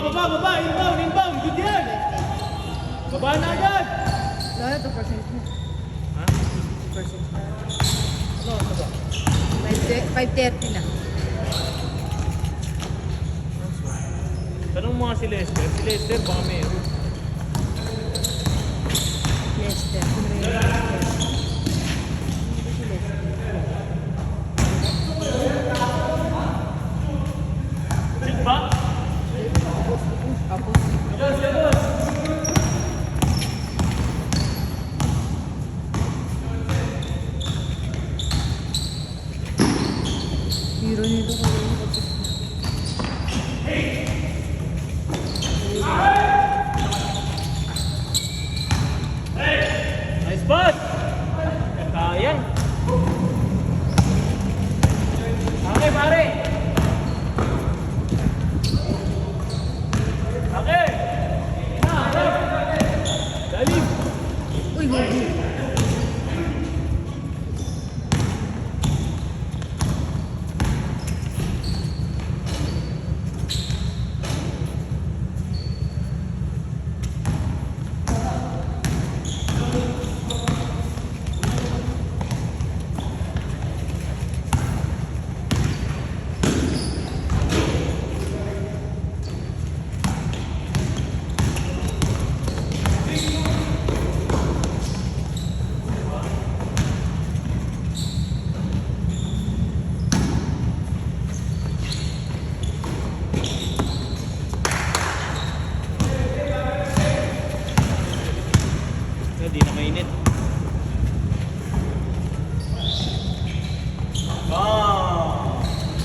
Baba! Inbound! Good yan! Baba na agad! Wala, 2% na. Ha? 2% na. Ano ba? 5:30 na. Tanong mo nga si Lester. Si Lester baka meron. Lester. Sigba? Tapos, hero nito ko yung kapit. Nice pass! Kaya. Okay, pare! Okay! Dalim! Uy, hindi. Hindi na mainit.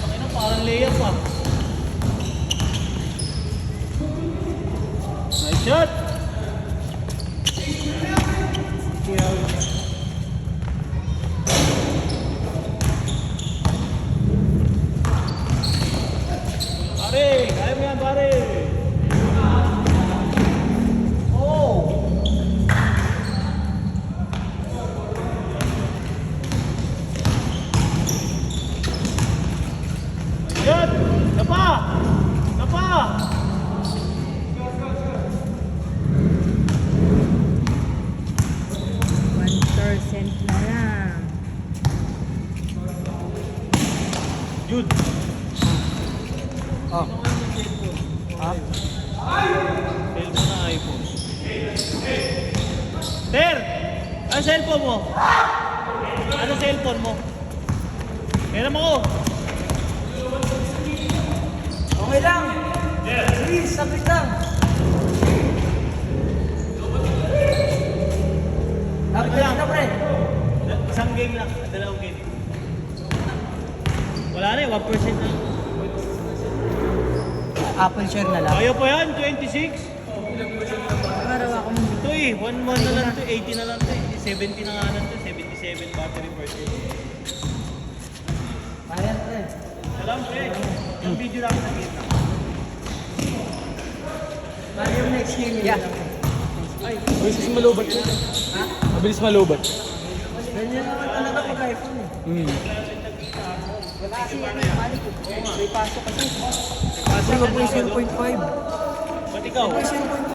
Pakina parang layup pa. Nice shot! Pare! Kaya mo yan, pare! Oh! Good! Napa! 1% na lang. Good! Oh. Ah? Cellphone na iPhone. Ter! Ano cellphone mo? Ano cellphone mo? Meron ako. Okay lang. Please, sabit lang. Sabit lang na, pre. Isang game lang. Dalawang game. Wala na eh. 1% na. Apple share na lang. Kaya pa yan. 26. Araw ako mo. Ito eh. 1 na lang to. 80 na lang to. 70 na nga lang to. 77 battery percentage. Ayan, pre. Salam, pre. Yung video lang sa kita. Ano yung next game? Yeah. Mabilis malubat yun. Ha? Mabilis malubat. Ganyan naman talaga pag iPhone eh. Wala kasi yan yung balik eh. May pasok kasi. Kasi 0.5. Ba't ikaw? 0.5.